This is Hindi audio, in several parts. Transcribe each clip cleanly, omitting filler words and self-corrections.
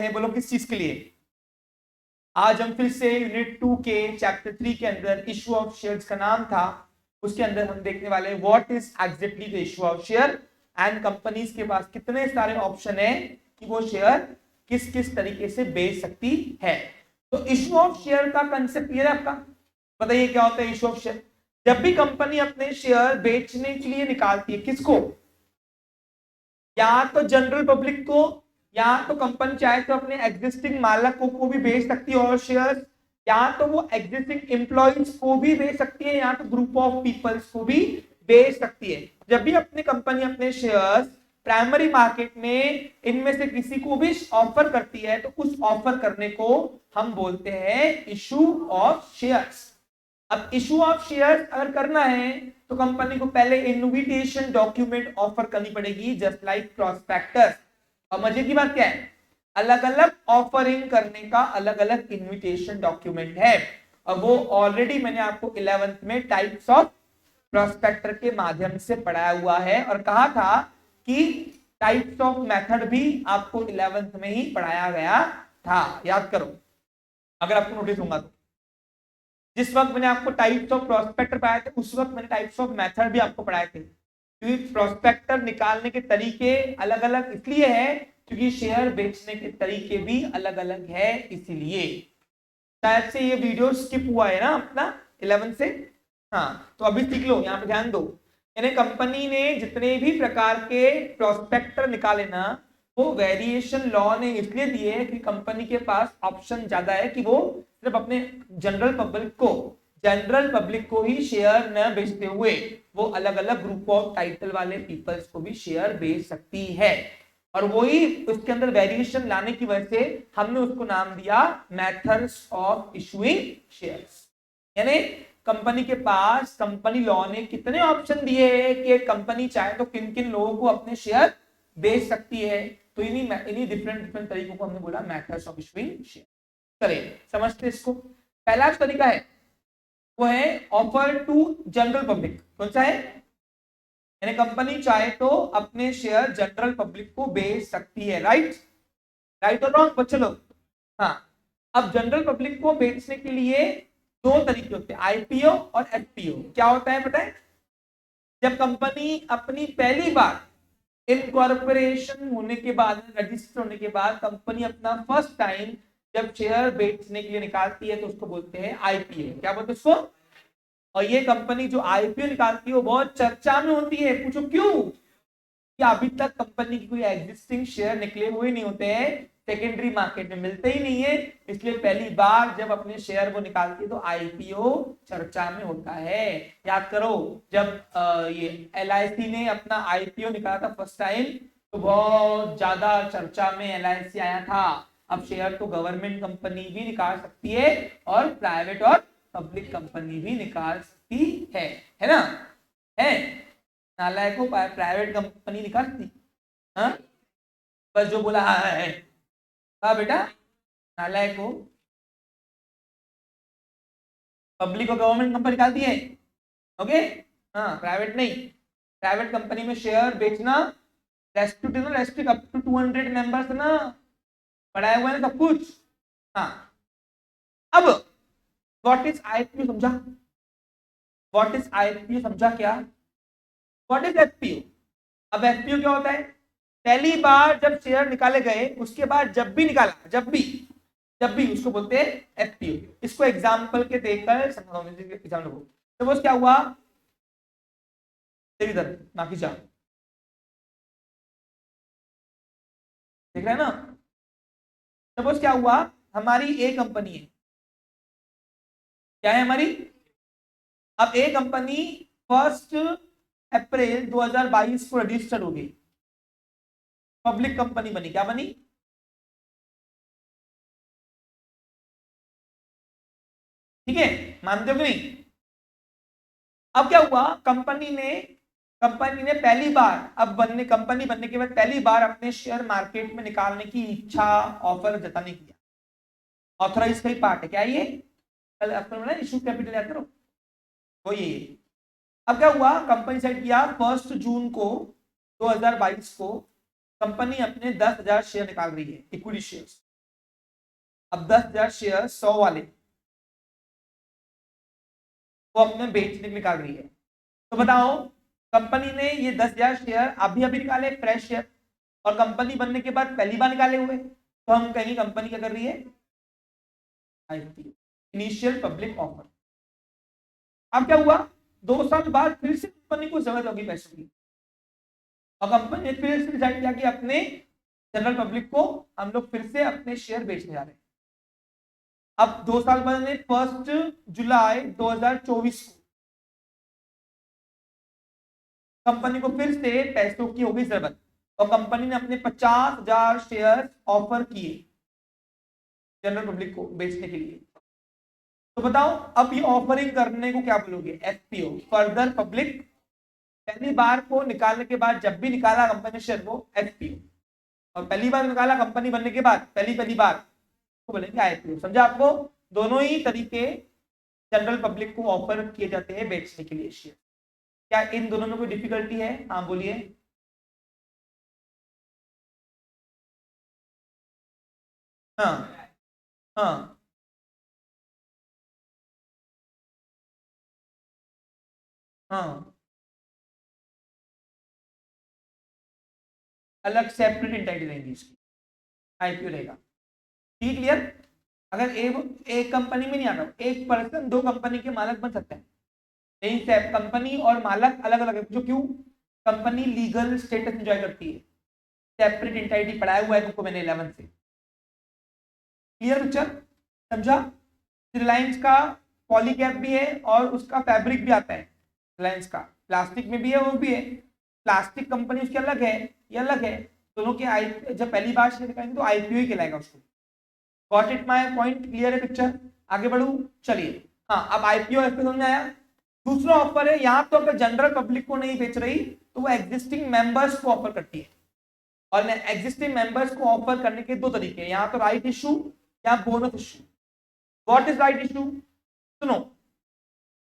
है, बोलो किस चीज के लिए? आज हम फिर से यूनिट 2 के चैप्टर 3 के अंदर इशू ऑफ शेयर्स का नाम था, उसके अंदर हम देखने वाले what is exactly the issue of share and companies के पास कितने सारे ऑप्शन है कि वो शेयर किस किस तरीके से बेच सकती है। तो इशू ऑफ शेयर का कंसेप्ट ये है आपका, बताइए क्या होता है इशू ऑफ शेयर? जब भी कंपनी अपने शेयर बेचने के लिए निकालती है, किसको? या तो जनरल पब्लिक को, या तो कंपनी चाहे तो अपने एग्जिस्टिंग मालकों को भी बेच सकती है और शेयर, या तो वो एग्जिस्टिंग एम्प्लॉइज को भी बेच सकती है, या तो ग्रुप ऑफ पीपल्स को भी बेच सकती है। जब भी अपनी कंपनी अपने शेयर्स प्राइमरी मार्केट में इनमें से किसी को भी ऑफर करती है तो उस ऑफर करने को हम बोलते हैं इशू ऑफ शेयर्स। अब इशू ऑफ शेयर्स अगर करना है तो कंपनी को पहले इन्विटेशन डॉक्यूमेंट ऑफर करनी पड़ेगी, जस्ट लाइक प्रॉस्पेक्टस। और मजे की बात क्या है, अलग अलग ऑफरिंग करने का अलग अलग इन्विटेशन डॉक्यूमेंट है, और वो ऑलरेडी मैंने आपको 11th में टाइप्स ऑफ प्रॉस्पेक्टर के माध्यम से पढ़ाया हुआ है, और कहा था कि टाइप्स ऑफ मेथड भी आपको 11th में ही पढ़ाया गया था, याद करो अगर आपको नोटिस होगा तो। जिस वक्त मैंने आपको टाइप्स ऑफ प्रोस्पेक्टर पढ़ाए थे उस वक्त मैंने टाइप्स ऑफ मेथड भी आपको पढ़ाए थे, क्योंकि प्रोस्पेक्टर निकालने के तरीके अलग अलग इसलिए है क्योंकि शेयर बेचने के तरीके भी अलग अलग है, इसीलिए शायद से ये वीडियो स्किप हुआ है ना अपना 11 से। हाँ तो अभी सीख लो, यहाँ पे ध्यान दो। यानी कंपनी ने जितने भी प्रकार के प्रोस्पेक्टर निकाले ना, वो वेरिएशन लॉ ने इसलिए दिए कि कंपनी के पास ऑप्शन ज्यादा है कि वो सिर्फ अपने जनरल पब्लिक को ही शेयर न बेचते हुए वो अलग अलग ग्रुप ऑफ टाइटल वाले पीपल्स को भी शेयर बेच सकती है, और वही उसके अंदर वेरिएशन लाने की वजह से हमने उसको नाम दिया मेथड्स ऑफ इशूइंग शेयर्स। यानी कंपनी के पास कंपनी लॉ ने कितने ऑप्शन दिए हैं कि कंपनी चाहे तो किन किन लोगों को अपने शेयर बेच सकती है, तो इन्हीं डिफरेंट तरीकों को हमने बोला मेथड्स ऑफ इशूइंग शेयर। करें समझते इसको। पहला तरीका है वो है ऑफर टू जनरल पब्लिक। कौन सा है? यानी कंपनी चाहे तो अपने शेयर जनरल पब्लिक को बेच सकती है, राइट? राइट और रॉन्ग बच्चे लोग? हाँ। अब जनरल पब्लिक को बेचने के लिए दो तरीके होते हैं, आईपीओ और एफपीओ। क्या होता है पता है? जब कंपनी अपनी पहली बार इनकॉर्पोरेशन होने के बाद, रजिस्टर होने के बाद कंपनी अपना फर्स्ट टाइम जब शेयर बेचने के लिए निकालती है तो उसको बोलते हैं आईपीओ। क्या बोलते हैं उसको? और ये कंपनी जो आईपीओ निकालती है वो बहुत चर्चा में होती है। पूछो क्यों? कि अभी तक कंपनी की कोई एग्जिस्टिंग शेयर निकले हुए नहीं होते हैं, सेकेंडरी मार्केट में मिलते ही नहीं है, इसलिए पहली बार जब अपने शेयर को निकालती है तो आईपीओ चर्चा में होता है। याद करो जब ये एलआईसी ने अपना आईपीओ निकाला था फर्स्ट टाइम तो बहुत ज्यादा चर्चा में एलआईसी आया था। अब शेयर तो गवर्नमेंट कंपनी भी निकाल सकती है और प्राइवेट और पब्लिक कंपनी भी निकाल सकती है ना? है नालायक को प्राइवेट कंपनी निकालती? हाँ बस जो बोला है हाँ बेटा, नालायक को पब्लिक और गवर्नमेंट कंपनी निकालती है। ओके हाँ, प्राइवेट नहीं। प्राइवेट कंपनी में शेयर बेचना रेस्ट्रिक्ट अप टू 200 मेंबर्स ना, पढ़ाया हुआ है सब कुछ। हाँ अब व्हाट इज आईपीओ समझा? व्हाट इज आईपीओ समझा क्या? What is FPO? अब एफपीओ क्या होता है? पहली बार जब शेयर निकाले गए उसके बाद जब भी निकाला, जब भी उसको बोलते हैं एफपीओ। इसको एग्जांपल के देकर समझाओ। सपोज क्या हुआ, इधर बाकी जा देख रहे हैं ना? सपोज क्या हुआ, हमारी ए कंपनी है। क्या है हमारी? अब ए कंपनी 1 अप्रैल 2022 को रजिस्टर्ड हो गई, पब्लिक कंपनी बनी। क्या बनी? ठीक है, मानते हो कि नहीं? अब क्या हुआ, कंपनी ने पहली बार कंपनी बनने के बाद पहली बार अपने शेयर मार्केट में निकालने की इच्छा ऑफर जताने की। ऑथराइज का ही पार्ट है क्या ये? कल आपको इशू कैपिटल याद करो वो ये। अब क्या हुआ, कंपनी सेट किया 1 जून को 2022 को कंपनी अपने 10,000 शेयर निकाल रही है, इक्विटी शेयर्स। अब 10,000 शेयर 100 वाले वो अपने बेचने के लिए निकाल रही है। तो बताओ कंपनी ने ये 10,000 शेयर अभी अभी निकाले फ्रेश शेयर, और कंपनी बनने के बाद पहली बार निकाले हुए, तो हम कहेंगे कंपनी क्या कर रही है, आईपीओ, इनिशियल पब्लिक ऑफर। अब क्या हुआ, 2 साल बाद फिर से कंपनी को जरूरत होगी पैसों की, और कंपनी ने फिर से डिसाइड किया कि अपने जनरल पब्लिक को हम लोग फिर से अपने शेयर बेचने जा रहे हैं। अब 2 साल बाद 1 जुलाई 2024 को कंपनी को फिर से पैसों की होगी जरूरत, और कंपनी ने अपने 50,000 शेयर ऑफर किए जनरल पब्लिक को बेचने के लिए। तो बताओ अब ये ऑफरिंग करने को क्या बोलोगे, एफपीओ, फर्दर पब्लिक। पहली बार को निकालने के बाद जब भी निकाला कंपनी शेयर वो एफपीओ, और पहली बार निकाला कंपनी बनने के बाद पहली बार को बोलेंगे आईपीओ। समझा आपको, दोनों ही तरीके जनरल पब्लिक को ऑफर किए जाते हैं बेचने के लिए शेयर। क्या इन दोनों में कोई डिफिकल्टी है, हाँ बोलिए। हाँ हाँ हाँ, अलग सेपरेट एंटिटी रहेंगी इसकी, आईपीओ रहेगा। ठीक, क्लियर। अगर एक कंपनी में नहीं आता, एक पर्सन 2 कंपनी के मालक बन सकता है, लेकिन कंपनी और मालक अलग अलग है। जो क्यों, कंपनी लीगल स्टेटस एंजॉय करती है, सेपरेट एंटिटी पढ़ाया हुआ है तुमको मैंने 11 से। क्लियर पिक्चर, समझा। रिलायंस का पॉलीकैप भी है और उसका फैब्रिक भी आता है, रिलायंस का प्लास्टिक में भी है, वो भी है। प्लास्टिक कंपनी उसकी अलग है, ये अलग है। दोनों के आई जब पहली बार शेयर निकालेंगे तो आईपीओ ही कहलाएगा उसको। Got it, my point clear है पिक्चर, आगे बढ़ू चलिए। हाँ अब आईपीओ एफपीओ समझ में आया। दूसरा ऑफर है, यहाँ तो अगर जनरल पब्लिक को नहीं बेच रही तो वो एग्जिस्टिंग मेंबर्स को ऑफर करती है, और एग्जिस्टिंग मेंबर्स को ऑफर करने के 2 तरीके हैं, यहाँ तो राइट इशू या bonus issue. What is right issue, सुनो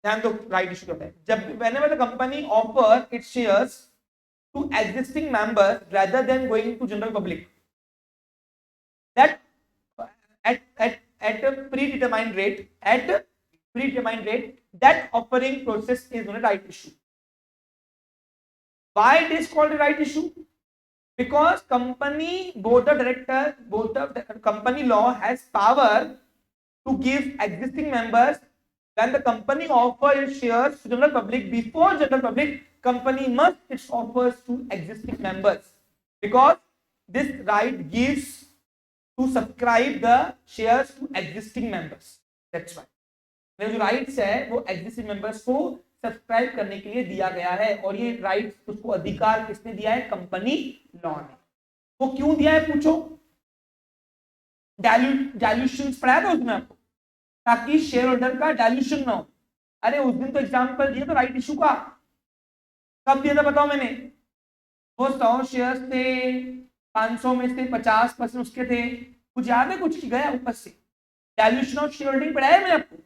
ध्यान दो, राइट इशू क्या है, जब whenever the company offer its shares to existing members rather than going to general public, that at a predetermined rate, that offering process is known as right issue. Why it is called a right issue? Because company board of director, board of the company law has power to give existing members. When the company offers its shares to general public, before general public, company must its offers to existing members, because this right gives to subscribe the shares to existing members. That's why मेरे जो राइट्स है वो एग्जिस्टिंग मेंबर्स को सब्सक्राइब करने के लिए दिया गया है, और ये राइट्स उसको अधिकार किसने दिया है, कंपनी लॉ ने। वो क्यों दिया है पूछो, डायल्यूशन पढ़ाया था उसमें आपको, ताकि शेयर होल्डर का डायल्यूशन ना हो। अरे उस दिन तो एग्जांपल दिया था राइट इशू का, कब दिया था बताओ मैंने, वो 100 शेयर थे, 500 में से 50% उसके थे, कुछ याद है, कुछ गया ऊपर से। डायल्यूशन ऑफ शेयर होल्डिंग पढ़ाया मैंने आपको,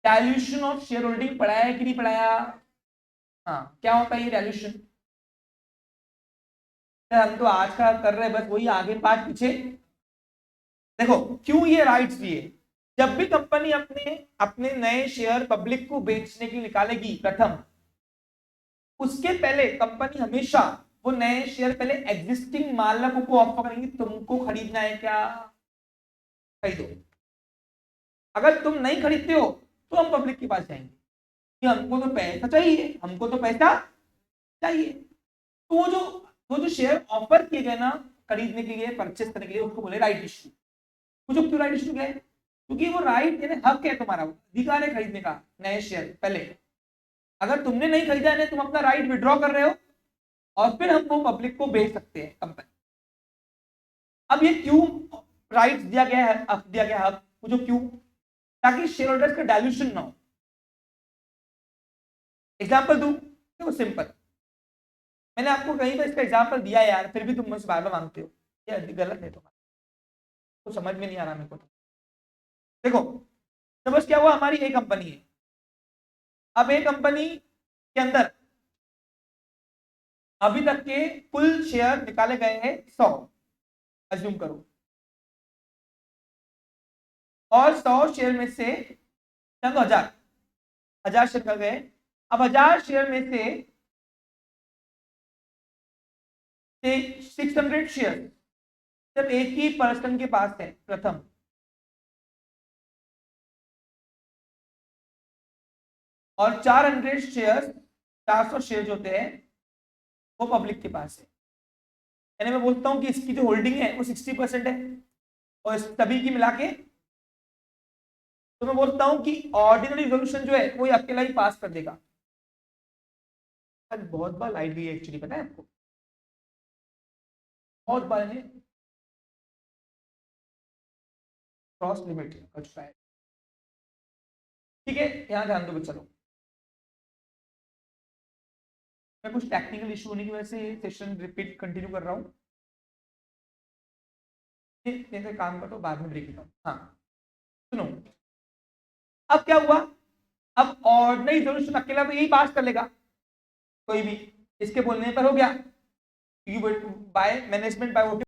डायल्यूशन ऑफ शेयर होल्डिंग पढ़ाया है कि नहीं पढ़ाया। हाँ क्या होता है ये डायल्यूशन, हम तो आज का कर रहे हैं बस वही आगे पार्ट पीछे। देखो क्यों ये राइट्स दिए, जब भी कंपनी अपने अपने नए शेयर पब्लिक को बेचने के लिए निकालेगी प्रथम, उसके पहले कंपनी हमेशा वो नए शेयर पहले एग्जिस्टिंग मालकों को ऑफर करेंगी, तुमको खरीदना है क्या, खरीदो। अगर तुम नहीं खरीदते हो तो हम पब्लिक के पास जाएंगे कि हमको तो पैसा चाहिए, हमको तो पैसा चाहिए। तो वो जो शेयर ऑफर किए गए ना खरीदने के लिए, परचेस करने के लिए, उसको बोले राइट इशू। मुझे क्यों राइट इशू है, क्योंकि वो राइट यानी हक है तुम्हारा, अधिकार है खरीदने का नए शेयर पहले। अगर तुमने नहीं खरीदा है तुम अपना राइट विड्रॉ कर रहे हो, और फिर हम वो पब्लिक को बेच सकते हैं कंपनी। अब ये क्यों राइट दिया गया है, हक दिया गया हक, वो जो क्यों, ताकि शेयर होल्डर्स का डायल्यूशन ना हो। एग्जाम्पल दू, देखो सिंपल, मैंने आपको कहीं पर इसका एग्जाम्पल दिया यार, फिर भी तुम मुझसे बार बार मांगते हो, ये गलत है तुम्हारा, तो समझ में नहीं आ रहा मेरे को। देखो सपोज क्या हुआ, हमारी एक कंपनी है, अब एक कंपनी के अंदर अभी तक के कुल शेयर निकाले गए हैं 100, अज्यूम करो। और 100 शेयर में से 1000 शेयर कर गए। अब 1000 शेयर में से 600 शेयर सिर्फ एक ही पर्सन के पास है, प्रथम। और 400 शेयर 400 शेयर जो होते हैं वो पब्लिक के पास है। यानी मैं बोलता हूं कि इसकी जो होल्डिंग है वो 60% है और सभी की मिला के, तो मैं बोलता हूं कि ऑर्डिनरी रेजोल्यूशन जो है वो अकेला ही पास कर देगा। बहुत बार लाइट गई है एक्चुअली, पता है आपको, बहुत बार है क्रॉस लिमिट कर चुका है। ठीक है, यहां ध्यान दो चलो, मैं कुछ टेक्निकल इशू होने की वजह से सेशन रिपीट कंटिन्यू कर रहा हूं। जैसे काम कर तो बाद में ब्रेक लेता हूं। हाँ सुनो, अब क्या हुआ, अब ऑर्डिनरी सॉल्यूशन अकेला तो यही पास कर लेगा कोई भी, इसके बोलने पर हो गया, बाय मैनेजमेंट बाय